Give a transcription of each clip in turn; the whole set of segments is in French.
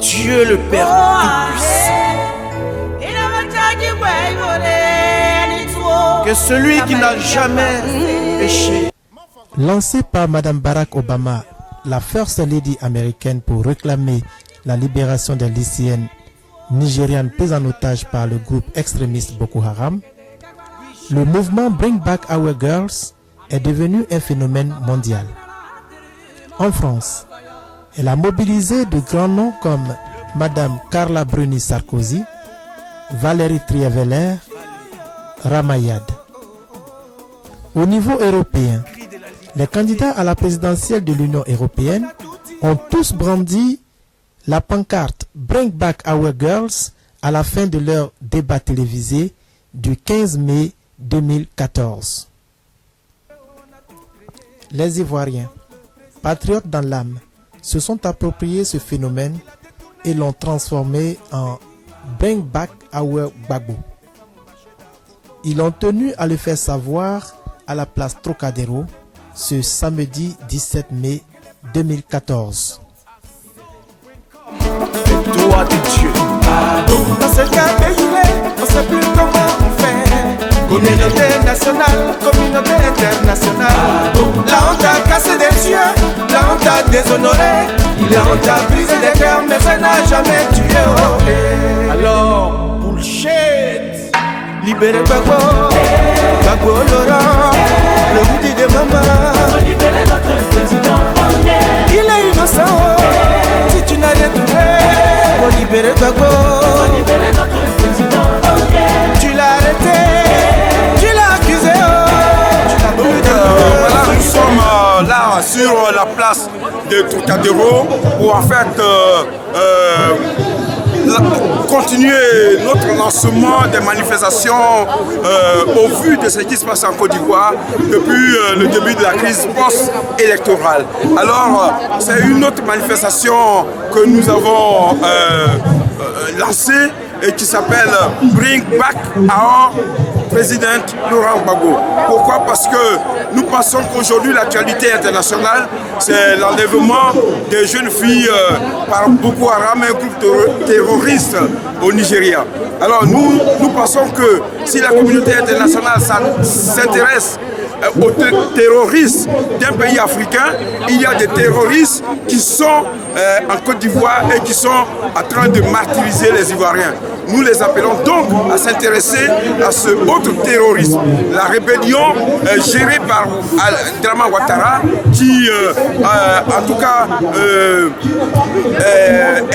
Dieu le Père Tout-Puissant. Que celui qui n'a jamais péché. Lancé par Madame Barack Obama, la First Lady américaine, pour réclamer la libération des lycéennes nigérianes prises en otage par le groupe extrémiste Boko Haram, le mouvement Bring Back Our Girls est devenu un phénomène mondial. En France, elle a mobilisé de grands noms comme Madame Carla Bruni Sarkozy, Valérie Trierweiler, Ramayad. Au niveau européen, les candidats à la présidentielle de l'Union européenne ont tous brandi la pancarte Bring Back Our Girls à la fin de leur débat télévisé du 15 mai 2014. Les Ivoiriens, patriotes dans l'âme, se sont appropriés ce phénomène et l'ont transformé en Bring Back Our Gbagbo. Ils ont tenu à le faire savoir à la place Trocadéro ce samedi 17 mai 2014. Toi de Dieu. Dans ce cas payé, on sait plus comment on fait. Communauté nationale, communauté internationale. Là on t'a cassé des yeux, là on t'a déshonoré. Là on t'a brisé des cœurs, mais ça n'a jamais tué. Alors, bullshit. Libérez Gbagbo, Gbagbo Laurent, le goût de maman. Libérez notre président. Il est innocent, si tu n'as rien trouvé. Pour libérer Gbagbo, Libérez notre président. tu l'as arrêté, tu l'as accusé. Voilà, nous sommes là sur la place de Trocadéro pour en fait continuer notre lancement des manifestations au vu de ce qui se passe en Côte d'Ivoire depuis le début de la crise post-électorale. Alors, c'est une autre manifestation que nous avons lancée et qui s'appelle Bring Back Our President Laurent Gbagbo. Pourquoi? Parce que nous pensons qu'aujourd'hui l'actualité internationale, c'est l'enlèvement des jeunes filles par Boko Haram, un groupe terroriste au Nigeria. Alors nous pensons que si la communauté internationale s'intéresse aux terroristes d'un pays africain, il y a des terroristes qui sont en Côte d'Ivoire et qui sont en train de martyriser les Ivoiriens. Nous les appelons donc à s'intéresser à ce autre terrorisme, la rébellion gérée par Dramane Ouattara qui en tout cas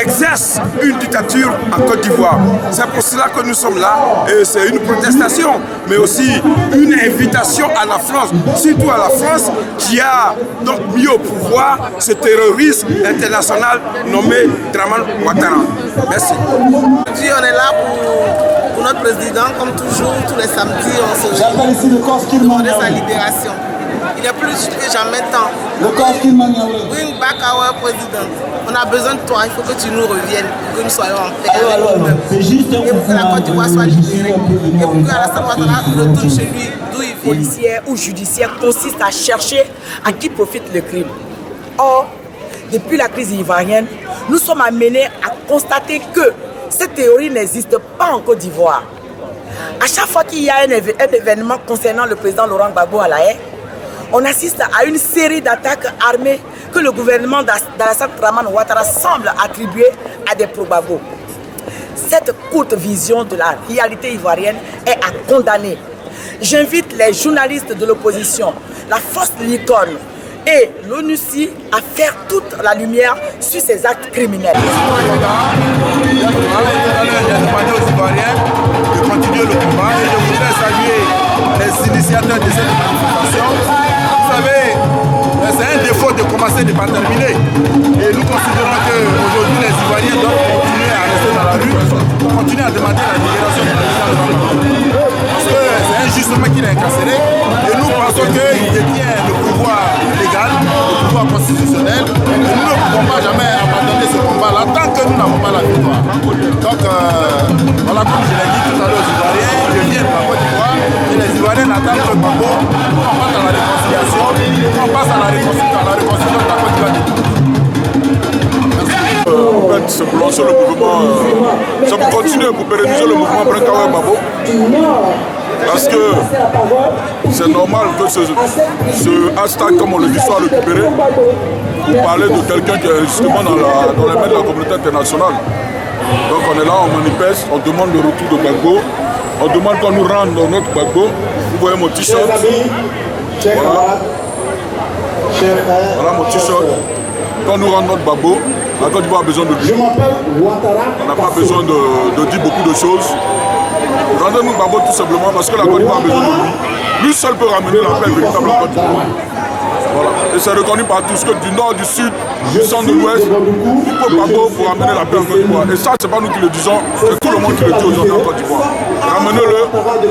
exerce une dictature en Côte d'Ivoire. C'est pour cela que nous sommes là et c'est une protestation mais aussi une invitation à la France, surtout à la France qui a donc mis au pouvoir ce terroriste international nommé Dramane Ouattara. Merci. Aujourd'hui, on est là pour notre président, comme toujours, tous les samedis, on se demande sa libération. Il est plus que jamais temps. Bring back our president. On a besoin de toi, il faut que tu nous reviennes, que nous soyons en paix avec nous-mêmes. Et pour que la Côte d'Ivoire soit libérée. Et pour que Alassane Ouattara retourne chez lui, d'où il vient. Policière ou judiciaire consiste à chercher à qui profite le crime. Or, depuis la crise ivoirienne, nous sommes amenés à constater que cette théorie n'existe pas en Côte d'Ivoire. À chaque fois qu'il y a un événement concernant le président Laurent Gbagbo à La Haye, on assiste à une série d'attaques armées que le gouvernement d'Alassane Ouattara semble attribuer à des pro-Gbagbo. Cette courte vision de la réalité ivoirienne est à condamner. J'invite les journalistes de l'opposition, la force Licorne et l'ONUCI à faire toute la lumière sur ces actes criminels. De continuer le combat et je voudrais saluer les initiateurs de cette manifestation. Vous savez, c'est un défaut de commencer et de ne pas terminer. Et nous considérons qu'aujourd'hui les Ivoiriens doivent continuer à rester dans la rue, continuer à demander la libération du président de la République. Parce que c'est injustement qu'il est incarcéré et nous pensons qu'il détient le pouvoir légal, le pouvoir constitutionnel. Et nous ne pouvons pas jamais abandonner ce combat-là tant que nous n'avons pas la victoire. Donc voilà, comme je l'ai dit tout à l'heure aux Ivoiriens, je viens de la Côte d'Ivoire et les Ivoiriens n'attendent que Gbagbo pour qu'on passe à la réconciliation, pour qu'on passe à la réconciliation de la Côte d'Ivoire. Merci. mettre simplement sur le mouvement, ça pour continuer, pour pérenniser le mouvement Brankawa Babo. Parce que c'est normal que ce hashtag, comme on le dit, soit récupéré pour parler de quelqu'un qui est justement dans les mains de la communauté internationale. Donc on est là, on manifeste, on demande le retour de Gbagbo, on demande qu'on nous rende notre Gbagbo. Vous voyez mon t-shirt. Voilà. Voilà mon t-shirt. Qu'on nous rende notre Gbagbo, la Côte d'Ivoire a besoin de lui. On n'a pas besoin de dire beaucoup de choses. Rendez-nous Gbagbo tout simplement parce que la Côte d'Ivoire a besoin de lui. Lui seul peut ramener la paix véritable à la Côte d'Ivoire. Voilà. Et c'est reconnu par tous que du nord, du sud, du centre, de l'ouest, il faut Gbagbo pour ramener la paix en Côte d'Ivoire. Et ça, c'est pas nous qui le disons, c'est tout le monde qui le dit aujourd'hui en Côte d'Ivoire. Ramenez-le,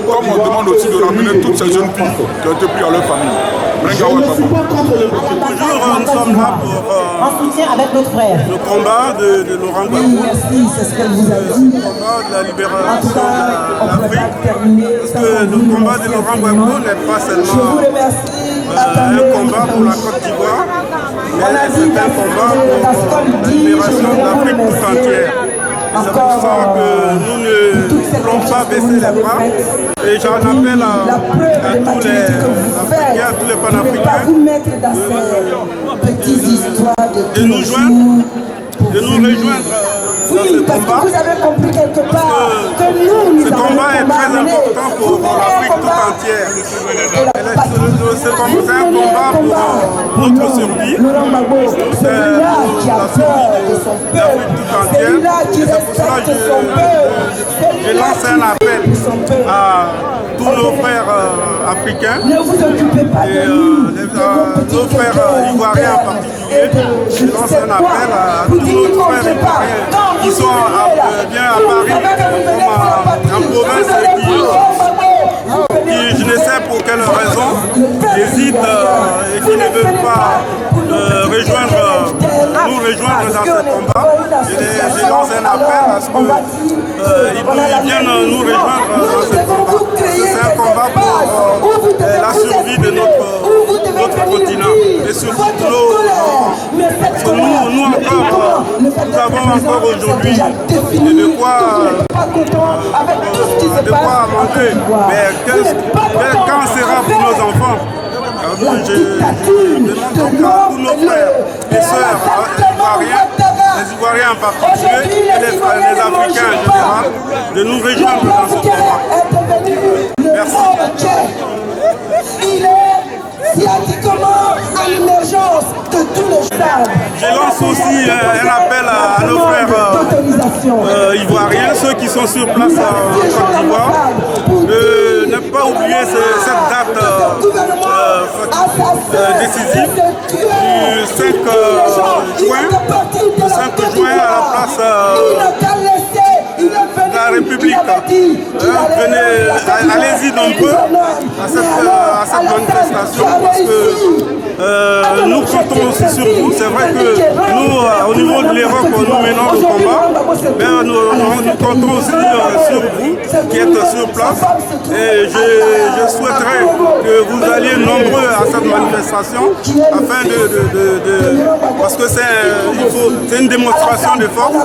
comme on demande aussi de ramener toutes ces jeunes filles qui ont été prises à leur famille. Bonjour, nous sommes là pour en soutien avec notre frère. Le combat de Laurent Gbagbo. Merci, c'est ce qu'elle vous a dit. Le combat de la libération de l'Afrique. Parce que le combat de Laurent Gbagbo n'est pas seulement un combat pour la Côte d'Ivoire, mais c'est un combat pour la libération de l'Afrique tout entière. C'est pour ça que nous ne voulons pas baisser les bras. Et j'en appelle à tous les Africains, à tous les panafricains de nous joindre, de nous rejoindre dans ce combat. Vous avez compris quelque part que nous ce combat est très important pour l'Afrique tout entière. C'est un combat pour notre survie. C'est la survie de l'Afrique tout entière. Et c'est pour cela que je lance un appel à tous nos frères africains et nos frères ivoiriens en particulier. Je lance un appel à tous nos frères ivoiriens qui sont bien à Paris, comme en province, qui, je ne sais pour quelle raison, hésitent et qui ne veulent pas nous rejoindre dans ce combat. Je lance un appel à ce qu'ils viennent nous rejoindre dans ce combat. C'est un combat pour la survie de notre continent et surtout parce que nous encore, nous avons encore aujourd'hui de quoi manger. Mais quand sera pour nos enfants? Je demande donc à tous nos frères et sœurs ivoiriens, les Ivoiriens en particulier, et les Africains en général, de nous rejoindre dans ce combat. Merci. Scientifiquement à l'émergence de tous les stades. Je lance aussi un appel à nos frères ivoiriens, ceux qui sont sur place en Côte d'Ivoire, de ne pas oublier cette date décisive du 5 juin à la place de la République. Allez-y nombreux à cette manifestation parce que nous comptons aussi sur vous. C'est vrai que nous, au niveau de l'Europe, nous menons le combat, mais nous comptons aussi sur vous qui êtes sur place. Et je souhaiterais que vous alliez nombreux à cette manifestation afin parce que c'est une démonstration de force,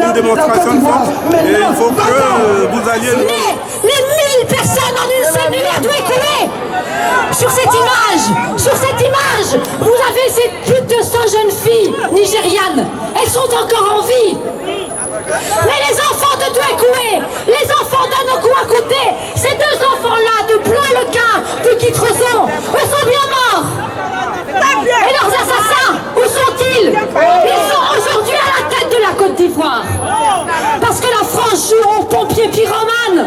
une démonstration de force, et il faut que vous alliez... Les 1000 personnes en une seule nuit à Douékoué. Sur cette image, vous avez ces plus de 200 jeunes filles nigérianes. Elles sont encore en vie. Mais les enfants de Douékoué, les enfants d'Anokou Akouté, ces deux enfants-là de Blois-le-Quin, de Guitreson, eux sont bien morts. Et leurs assassins, où sont-ils? Ils sont aujourd'hui à la tête de la Côte d'Ivoire. Parce que la France joue aux pompiers pyromanes.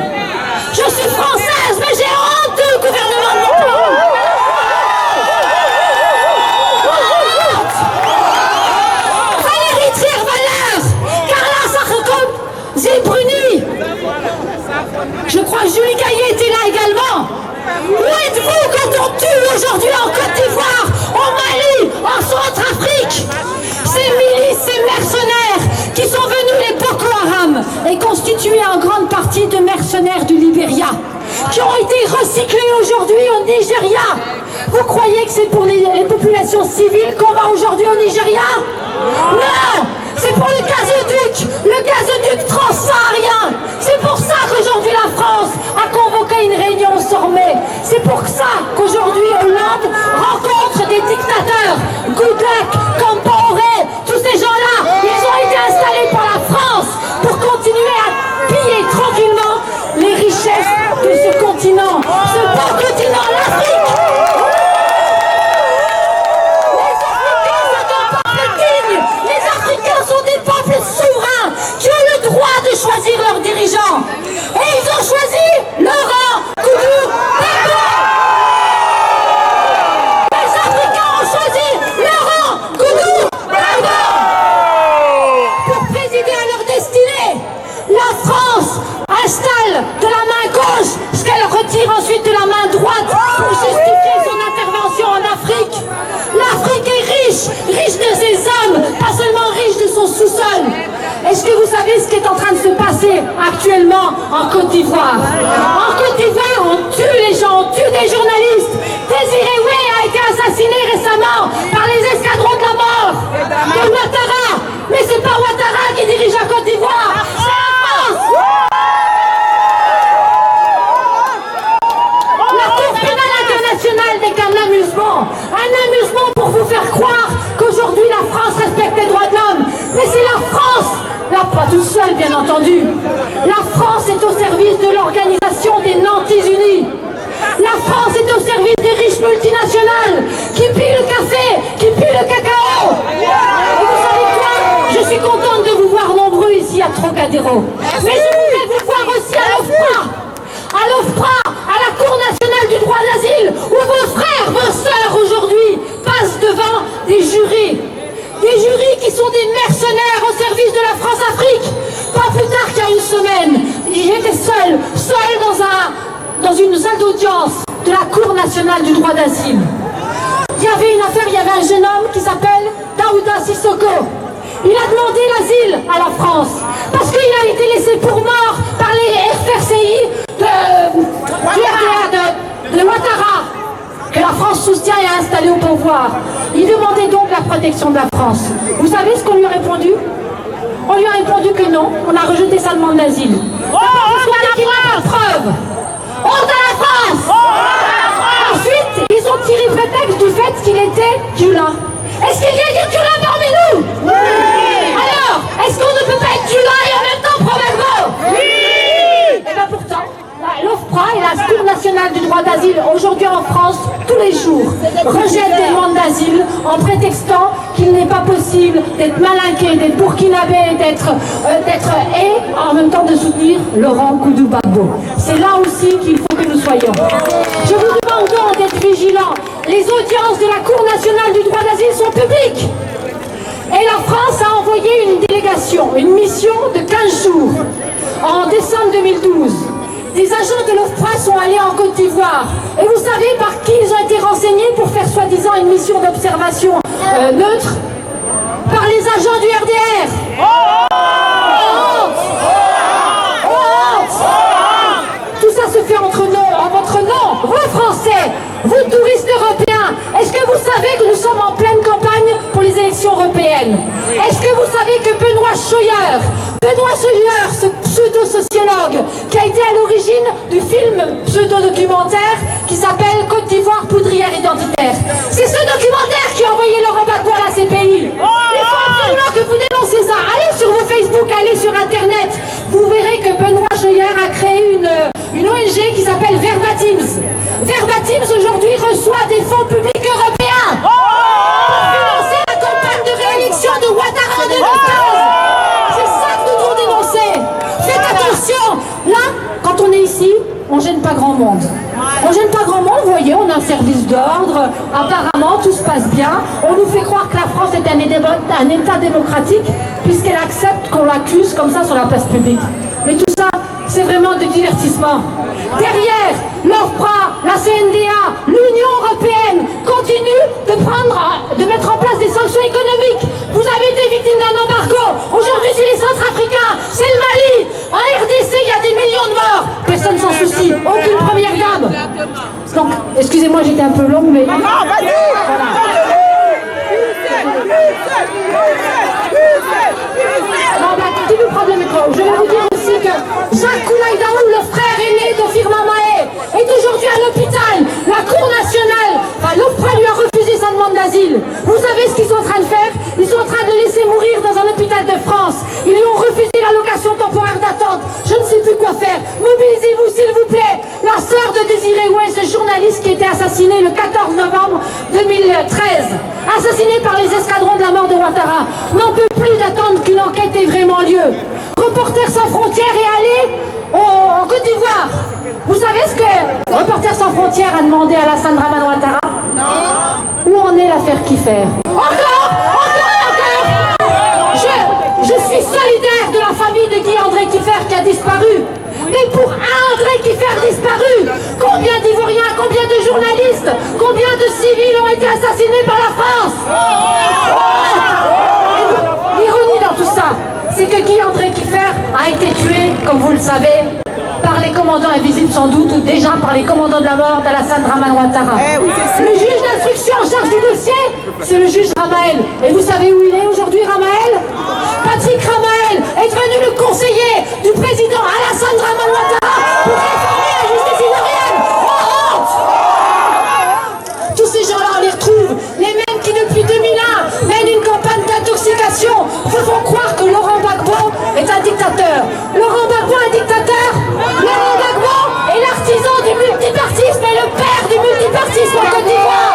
Je suis française, mais j'ai honte du gouvernement de mon pays. Valérie Trierweiler, Carla Sarkozy, Zilbruni. Je crois que Julie Gaillet était là également. Où êtes-vous quand on tue aujourd'hui en Côte d'Ivoire, au Mali, en Centrafrique? Ces milices, ces mercenaires qui sont venus, les Boko Haram, et constitués en grande partie de mercenaires du Libéria, qui ont été recyclés aujourd'hui au Nigeria. Vous croyez que c'est pour les populations civiles qu'on va aujourd'hui au Nigeria? ces hommes, pas seulement riches de son sous-sol. Est-ce que vous savez ce qui est en train de se passer actuellement en Côte d'Ivoire? En Côte d'Ivoire, on tue les gens, on tue des journalistes. Désiré Oué a été assassiné récemment par les escadrons de la mort de Ouattara. Mais c'est pas Ouattara qui dirige la Côte d'Ivoire, c'est la France. La Cour pénale internationale n'est qu'un amusement pour vous faire croire qu'aujourd'hui la France respecte les droits de l'homme. Mais c'est la France, là pas tout seul bien entendu. La France est au service de l'organisation des Nantis Unis. La France est au service des riches multinationales qui pillent le café, qui pillent le cacao. Et vous savez quoi? Je suis contente de vous voir nombreux ici à Trocadéro. Mais je voudrais vous voir aussi à l'OFPRA. À l'OFPRA, à la Cour nationale du droit d'asile, où vos frères, vos sœurs aujourd'hui passent devant des jurys. Des jurys qui sont des mercenaires au service de la France-Afrique. Pas plus tard qu'il y a une semaine, j'étais seule dans une salle d'audience de la Cour nationale du droit d'asile. Il y avait une affaire, il y avait un jeune homme qui s'appelle Daouda Sissoko. Il a demandé l'asile à la France parce qu'il a été laissé pour mort par les FRCI de Ouattara, que la France soutient et a installé au pouvoir. Il demandait donc la protection de la France. Vous savez ce qu'on lui a répondu? On lui a répondu que non, on a rejeté sa demande d'asile. Parce qu'on a qu'il n'a pas de preuve. Honte à la France! Ensuite, ils ont tiré prétexte du fait qu'il était Dula. Est-ce qu'il y a du Dula parmi nous? Oui! Alors, est-ce qu'on ne peut pas être Dula et en même temps Provengo? Oui! Et bien pourtant, l'OFPRA et la Cour nationale du droit d'asile, aujourd'hui en France, tous les jours, rejettent des demandes d'asile en prétextant qu'il n'est pas possible d'être malinqué, d'être burkinabé, d'être et en même temps de soutenir Laurent Koudou-Gbagbo. C'est là aussi qu'il faut que nous soyons. Je vous demande donc d'être vigilants. Les audiences de la Cour nationale du droit d'asile sont publiques. Et la France a envoyé une délégation, une mission de 15 jours en décembre 2012. Des agents de l'OFPRA sont allés en Côte d'Ivoire. Et vous savez par qui ils ont été renseignés pour faire soi-disant une mission d'observation neutre? Par les agents du RDR. Tout ça se fait en votre nom, vous Français, vous touristes européens. Est-ce que vous savez que nous sommes en pleine campagne pour les élections européennes? Est-ce que vous savez que Benoît Scheuer, ce pseudo-sociologue, qui a été à l'origine du film pseudo-documentaire qui s'appelle Côte d'Ivoire poudrière identitaire, c'est ce documentaire qui a envoyé Laurent Gbagbo à la CPI. Il faut absolument que vous dénoncez ça. Allez sur vos Facebook, allez sur Internet. Vous verrez que Benoît Scheuer a créé une ONG qui s'appelle Verbatims. Verbatims aujourd'hui reçoit des fonds publics européens pour financer la campagne de réélection de Ouattara en 2015. C'est ça que nous devons dénoncer. Faites attention. Là, quand on est ici, on ne gêne pas grand monde. On gêne pas grand monde, vous voyez, on a un service d'ordre, apparemment tout se passe bien. On nous fait croire que la France est un État démocratique puisqu'elle accepte qu'on l'accuse comme ça sur la place publique. Mais tout ça, c'est vraiment du divertissement. Derrière, l'OFPRA, la CNDA, l'Union européenne continue de mettre en place des sanctions économiques. Vous avez été victime d'un embargo. Aujourd'hui, c'est les Centrafricains, c'est le Mali. En RDC, il y a des millions de morts. Personne s'en soucie. Aucune première dame. Donc, excusez-moi, j'étais un peu longue, mais... Non, vas-y. Qui veut prendre le micro? Je vais vous dire aussi que Jacques Koulaïdaou, le frère aîné de Firmin Maé, est aujourd'hui à l'hôpital. La Cour nationale, l'OFPRA lui a refusé sa demande d'asile. Vous savez ce qu'ils sont en train de faire? Ils sont en train de le laisser mourir dans un hôpital de France. Ils lui ont refusé l'allocation temporaire d'attente. Je ne sais plus quoi faire. Mobilisez-vous s'il vous plaît. La sœur de Désiré Oué, ce journaliste qui a été assassiné le 14 novembre 2013, assassiné par les escadrons de la mort de Ouattara, n'en peut plus d'attendre qu'une enquête ait vraiment lieu. Reporters sans frontières est allé en Côte d'Ivoire. Vous savez ce que Reporters sans frontières a demandé à Alassane Dramane Ouattara? Non. Où en est l'affaire Kiffer? Encore. Je suis solidaire de la famille de Guy-André Kiffer qui a disparu. Mais pour André Kiffer disparu, combien d'Ivoiriens, combien de journalistes, combien de civils ont été assassinés par la France? comme vous le savez, par les commandants invisibles sans doute, ou déjà par les commandants de la mort d'Alassane Dramane Ouattara. Le juge d'instruction en charge du dossier, c'est le juge Ramael. Et vous savez où il est aujourd'hui, Ramael? Patrick Ramael est devenu le conseiller du président Alassane Dramane Ouattara pour réformer la justice ivoirienne. Honte! Tous ces gens-là, on les retrouve, les mêmes qui depuis 2001 mènent une campagne d'intoxication, vous font croire que Laurent Gbagbo est un dictateur. Laurent Gbagbo est un dictateur? Laurent Gbagbo est l'artisan du multipartisme et le père du multipartisme en Côte d'Ivoire.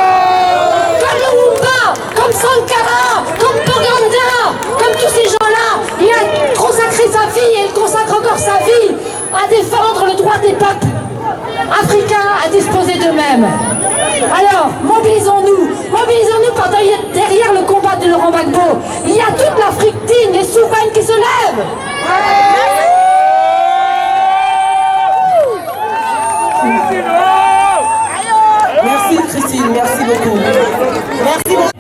Comme Lumumba, comme Sankara, comme Poganda, comme tous ces gens-là, il a consacré sa vie et il consacre encore sa vie à défendre le droit des peuples africains à disposer d'eux-mêmes. Alors, mobilisons-nous derrière le combat de Laurent Gbagbo. Il y a toute l'Afrique digne et souveraine qui se lève. Merci Christine, merci beaucoup. Merci beaucoup.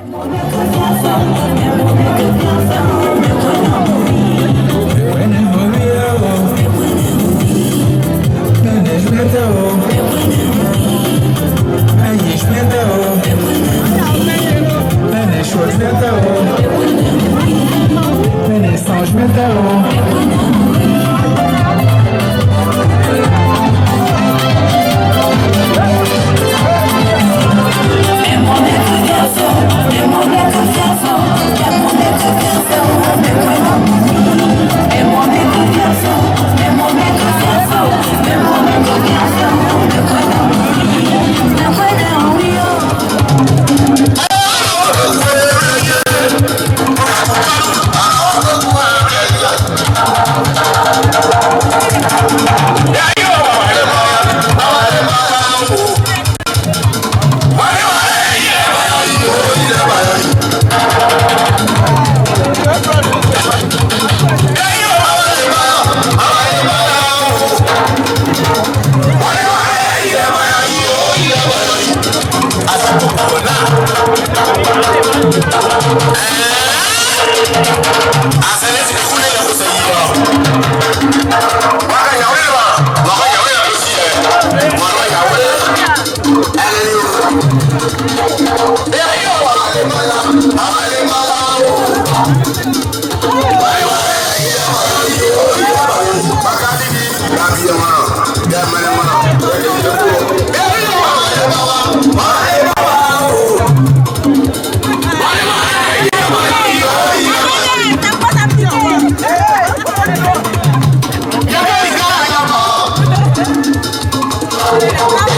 Allez,